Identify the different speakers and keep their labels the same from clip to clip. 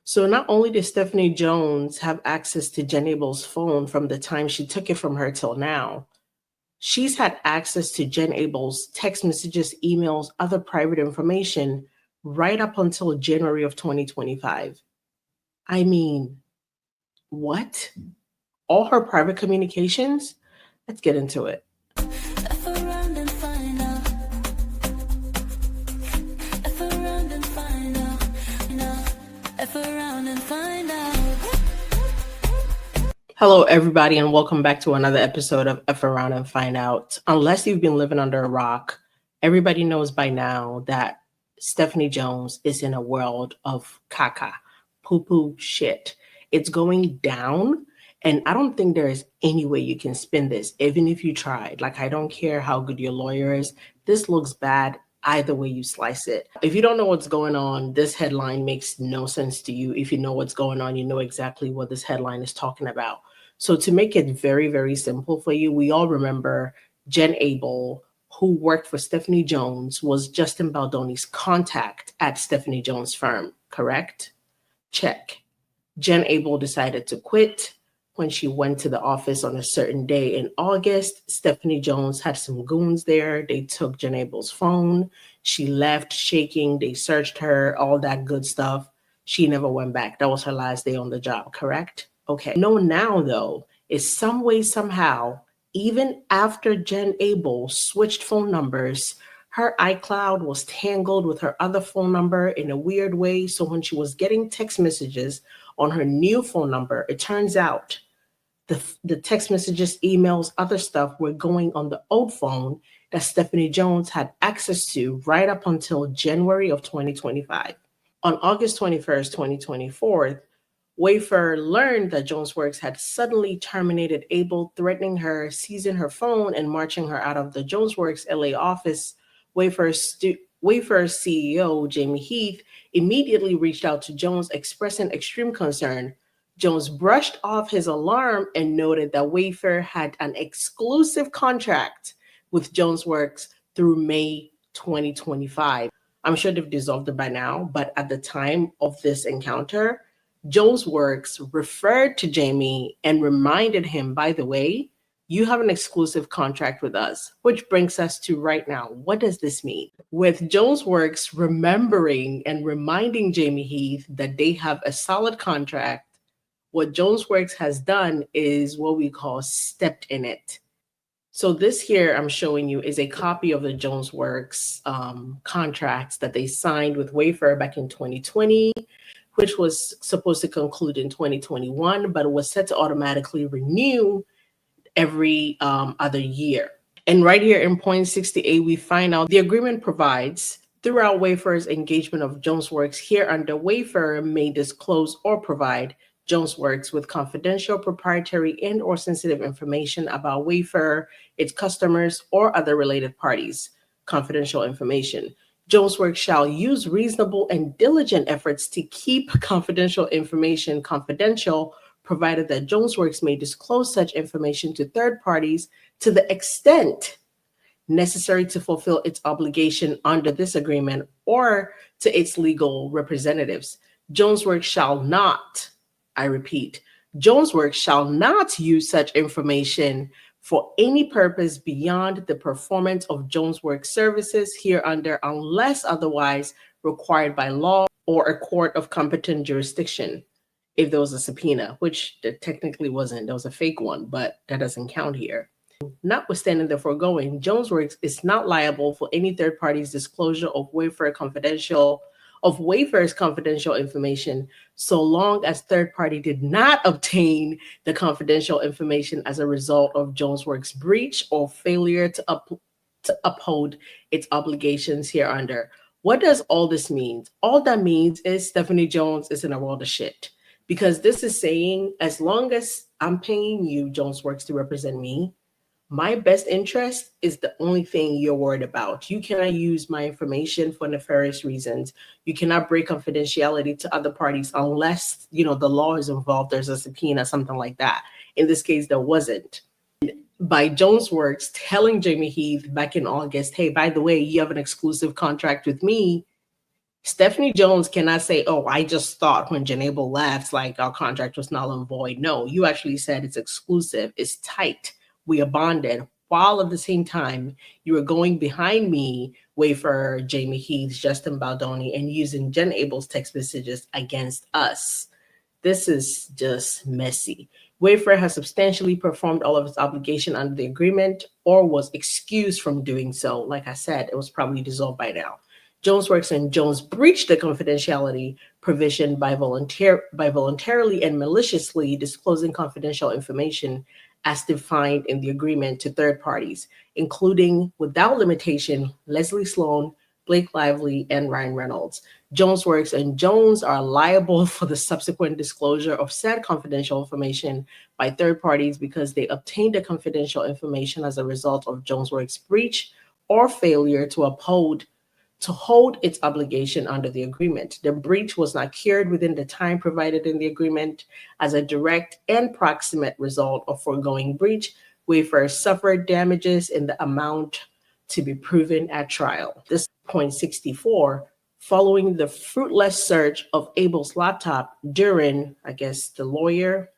Speaker 1: So not only did Stephanie Jones have access to Jen Abel's phone from the time she took it from her till now, she's had access to Jen Abel's text messages, emails, other private information right up until January of 2025. I mean, what? All her private communications? Let's get into it.
Speaker 2: F around and find out. F around and find out. F around and find out.
Speaker 1: Hello, everybody, and welcome back to another episode of F Around and Find Out. Unless you've been living under a rock, everybody knows by now that Stephanie Jones is in a world of caca, poo-poo shit. It's going down, and I don't think there is any way you can spin this, even if you tried. Like, I don't care how good your lawyer is. This looks bad either way you slice it. If you don't know what's going on, this headline makes no sense to you. If you know what's going on, you know exactly what this headline is talking about. So to make it very, very simple for you, we all remember Jen Abel, who worked for Stephanie Jones, was Justin Baldoni's contact at Stephanie Jones' firm, correct? Check. Jen Abel decided to quit when she went to the office on a certain day in August. Stephanie Jones had some goons there. They took Jen Abel's phone. She left shaking. They searched her, all that good stuff. She never went back. That was her last day on the job, correct? Okay. No, now though, is some way, somehow, even after Jen Abel switched phone numbers, her iCloud was tangled with her other phone number in a weird way. So when she was getting text messages on her new phone number, it turns out the text messages, emails, other stuff were going on the old phone that Stephanie Jones had access to right up until January of 2025. On August 21st, 2024, Wayfair learned that Jonesworks had suddenly terminated Abel, threatening her, seizing her phone, and marching her out of the Jonesworks LA office. Wayfair's CEO, Jamie Heath, immediately reached out to Jones, expressing extreme concern. Jones brushed off his alarm and noted that Wayfair had an exclusive contract with Jonesworks through May 2025. I'm sure they've dissolved it by now, but at the time of this encounter, Jonesworks referred to Jamie and reminded him, by the way, you have an exclusive contract with us, which brings us to right now. What does this mean? With Jonesworks remembering and reminding Jamie Heath that they have a solid contract, what Jonesworks has done is what we call stepped in it. So this here I'm showing you is a copy of the Jonesworks contracts that they signed with Wayfair back in 2020, which was supposed to conclude in 2021, but it was set to automatically renew every other year. And right here in point 68, we find out the agreement provides throughout Wayfair's engagement of Jonesworks here under Wayfair may disclose or provide Jonesworks with confidential, proprietary, and or sensitive information about Wayfair, its customers, or other related parties. Confidential information. Jonesworks shall use reasonable and diligent efforts to keep confidential information confidential, provided that Jonesworks may disclose such information to third parties to the extent necessary to fulfill its obligation under this agreement or to its legal representatives. Jonesworks shall not, I repeat, Jonesworks shall not use such information for any purpose beyond the performance of Jonesworks services hereunder unless otherwise required by law or a court of competent jurisdiction. If there was a subpoena, which there technically wasn't, there was a fake one, but that doesn't count here. Notwithstanding the foregoing, Jonesworks is not liable for any third party's disclosure of Wayfair's confidential information, so long as third party did not obtain the confidential information as a result of Jonesworks' breach or failure to uphold its obligations hereunder. What does all this mean? All that means is Stephanie Jones is in a world of shit. Because this is saying, as long as I'm paying you, Jonesworks, to represent me, my best interest is the only thing you're worried about. You cannot use my information for nefarious reasons. You cannot break confidentiality to other parties unless, the law is involved. There's a subpoena, something like that. In this case, there wasn't. By Jonesworks telling Jamie Heath back in August, hey, by the way, you have an exclusive contract with me. Stephanie Jones cannot say, "Oh, I just thought when Jen Abel left, like our contract was null and void." No, you actually said it's exclusive, it's tight. We are bonded. While at the same time, you were going behind me, Wayfair, Jamie Heath, Justin Baldoni, and using Jen Abel's text messages against us. This is just messy. Wayfair has substantially performed all of its obligation under the agreement or was excused from doing so. Like I said, it was probably dissolved by now. Jonesworks and Jones breached the confidentiality provision by voluntarily and maliciously disclosing confidential information as defined in the agreement to third parties, including, without limitation, Leslie Sloan, Blake Lively, and Ryan Reynolds. Jonesworks and Jones are liable for the subsequent disclosure of said confidential information by third parties because they obtained the confidential information as a result of Jonesworks' breach or failure to hold its obligation under the agreement. The breach was not cured within the time provided in the agreement. As a direct and proximate result of foregoing breach, Wayfair suffered damages in the amount to be proven at trial. This point 64, following the fruitless search of Abel's laptop during, I guess, the lawyer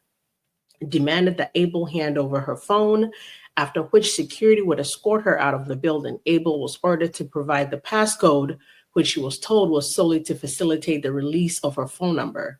Speaker 1: demanded that Abel hand over her phone, after which security would escort her out of the building. Abel was ordered to provide the passcode, which she was told was solely to facilitate the release of her phone number.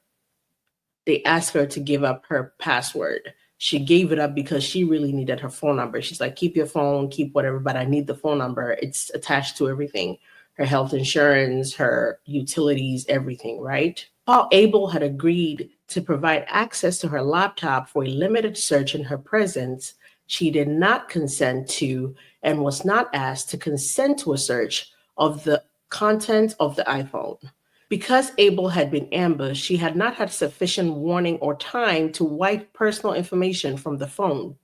Speaker 1: They asked her to give up her password. She gave it up because she really needed her phone number. She's like, keep your phone, keep whatever, but I need the phone number. It's attached to everything, her health insurance, her utilities, everything, right? While Abel had agreed to provide access to her laptop for a limited search in her presence, she did not consent to and was not asked to consent to a search of the content of the iPhone. Because Abel had been ambushed, she had not had sufficient warning or time to wipe personal information from the phone,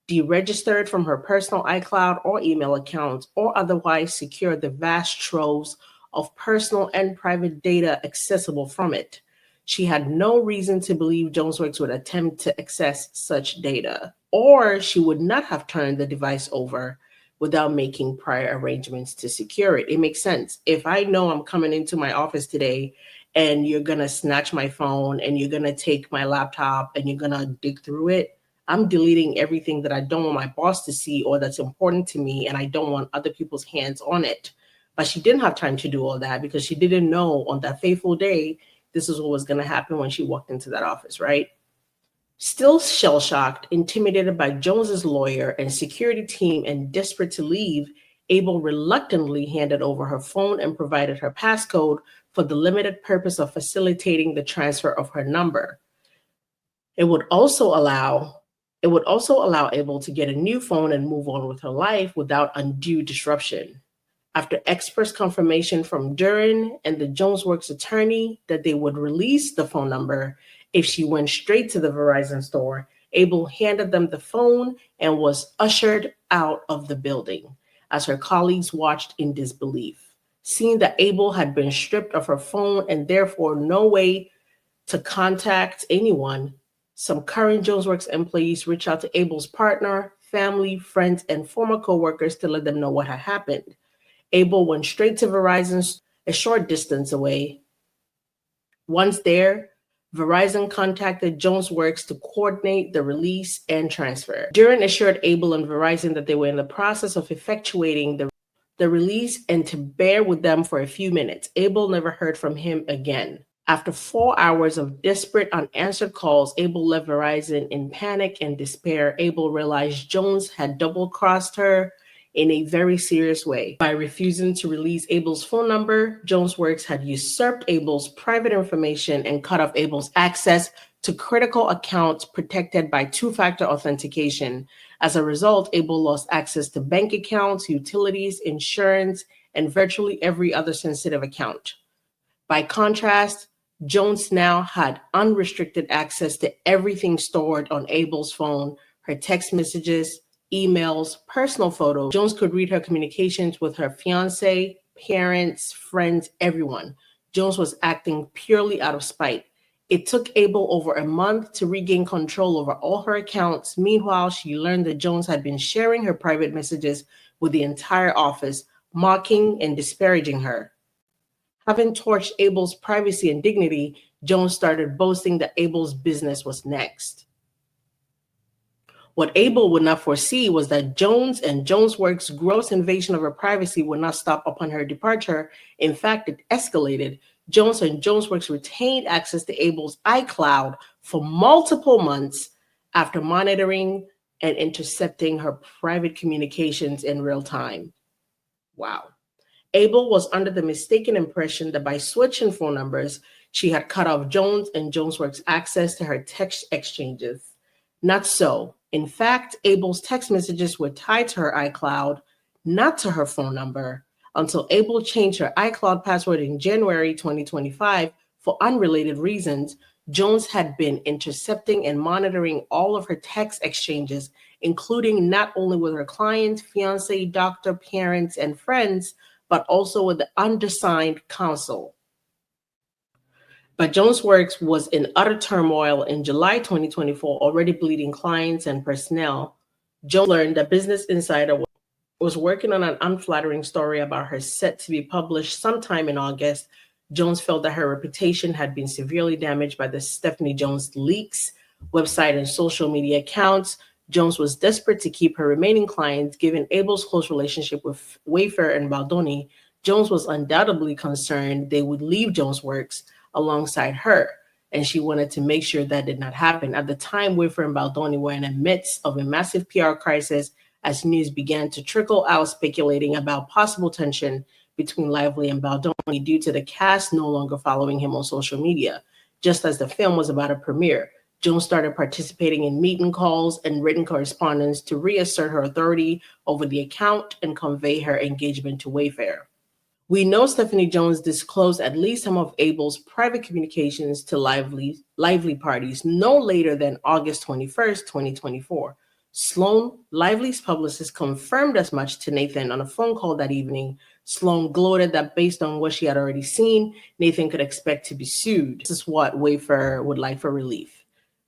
Speaker 1: deregister it from her personal iCloud or email accounts, or otherwise secure the vast troves of personal and private data accessible from it. She had no reason to believe Jonesworks would attempt to access such data, or she would not have turned the device over without making prior arrangements to secure it. It makes sense. If I know I'm coming into my office today and you're going to snatch my phone and you're going to take my laptop and you're going to dig through it, I'm deleting everything that I don't want my boss to see or that's important to me, and I don't want other people's hands on it. But she didn't have time to do all that because she didn't know on that fateful day this is what was going to happen when she walked into that office, right? Still shell-shocked, intimidated by Jones's lawyer and security team, and desperate to leave, Abel reluctantly handed over her phone and provided her passcode for the limited purpose of facilitating the transfer of her number. It would also allow Abel to get a new phone and move on with her life without undue disruption. After express confirmation from Duran and the Jonesworks attorney that they would release the phone number if she went straight to the Verizon store, Abel handed them the phone and was ushered out of the building as her colleagues watched in disbelief. Seeing that Abel had been stripped of her phone and therefore no way to contact anyone, some current Jonesworks employees reached out to Abel's partner, family, friends, and former coworkers to let them know what had happened. Abel went straight to Verizon, a short distance away. Once there, Verizon contacted Jonesworks to coordinate the release and transfer. Duran assured Abel and Verizon that they were in the process of effectuating the release and to bear with them for a few minutes. Abel never heard from him again. After 4 hours of desperate unanswered calls, Abel left Verizon in panic and despair. Abel realized Jones had double-crossed her in a very serious way. By refusing to release Abel's phone number, Jonesworks had usurped Abel's private information and cut off Abel's access to critical accounts protected by two-factor authentication. As a result, Abel lost access to bank accounts, utilities, insurance, and virtually every other sensitive account. By contrast, Jones now had unrestricted access to everything stored on Abel's phone, her text messages, emails, personal photos. Jones could read her communications with her fiance, parents, friends, everyone. Jones was acting purely out of spite. It took Abel over a month to regain control over all her accounts. Meanwhile, she learned that Jones had been sharing her private messages with the entire office, mocking and disparaging her. Having torched Abel's privacy and dignity, Jones started boasting that Abel's business was next. What Abel would not foresee was that Jones and Jonesworks' gross invasion of her privacy would not stop upon her departure. In fact, it escalated. Jones and Jonesworks retained access to Abel's iCloud for multiple months after monitoring and intercepting her private communications in real time. Wow. Abel was under the mistaken impression that by switching phone numbers, she had cut off Jones and Jonesworks' access to her text exchanges. Not so. In fact, Abel's text messages were tied to her iCloud, not to her phone number, until Abel changed her iCloud password in January 2025 for unrelated reasons. Jones had been intercepting and monitoring all of her text exchanges, including not only with her clients, fiance, doctor, parents, and friends, but also with the undersigned counsel. But Jonesworks was in utter turmoil in July 2024, already bleeding clients and personnel. Jones learned that Business Insider was working on an unflattering story about her set to be published sometime in August. Jones felt that her reputation had been severely damaged by the Stephanie Jones leaks, website and social media accounts. Jones was desperate to keep her remaining clients, given Abel's close relationship with Wayfair and Baldoni. Jones was undoubtedly concerned they would leave Jonesworks alongside her, and she wanted to make sure that did not happen. At the time, Wayfair and Baldoni were in the midst of a massive PR crisis as news began to trickle out speculating about possible tension between Lively and Baldoni due to the cast no longer following him on social media. Just as the film was about to premiere, Jones started participating in meeting calls and written correspondence to reassert her authority over the account and convey her engagement to Wayfair. We know Stephanie Jones disclosed at least some of Abel's private communications to Lively parties no later than August 21st, 2024. Sloan, Lively's publicist, confirmed as much to Nathan on a phone call that evening. Sloan gloated that based on what she had already seen, Nathan could expect to be sued. This is what Wayfair would like for relief.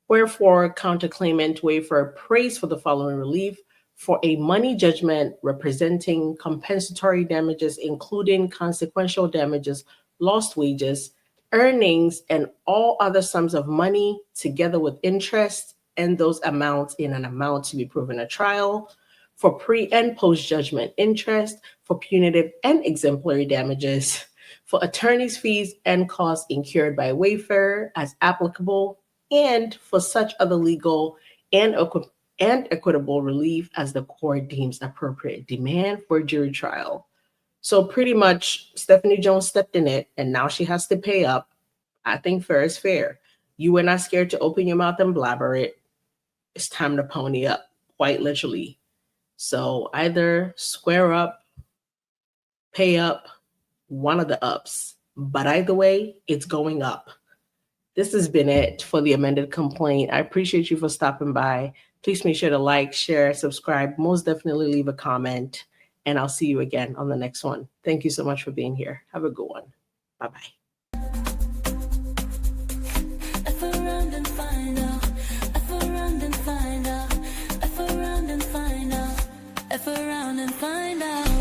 Speaker 1: Wherefore, counterclaimant Wayfair prays for the following relief: for a money judgment representing compensatory damages, including consequential damages, lost wages, earnings, and all other sums of money, together with interest, and those amounts in an amount to be proven at trial, for pre and post judgment interest, for punitive and exemplary damages, for attorney's fees and costs incurred by Wayfair as applicable, and for such other legal and equitable relief as the court deems appropriate. Demand for jury trial. So pretty much Stephanie Jones stepped in it, and now she has to pay up. I think fair is fair. You were not scared to open your mouth and blabber it. It's time to pony up, quite literally. So either square up, pay up, one of the ups. But either way, it's going up. This has been it for the amended complaint. I appreciate you for stopping by. Please make sure to like, share, subscribe, most definitely leave a comment, and I'll see you again on the next one. Thank you so much for being here. Have a good one. Bye-bye.
Speaker 2: F around and find out. F around and find out. F around and find out. F around and find out.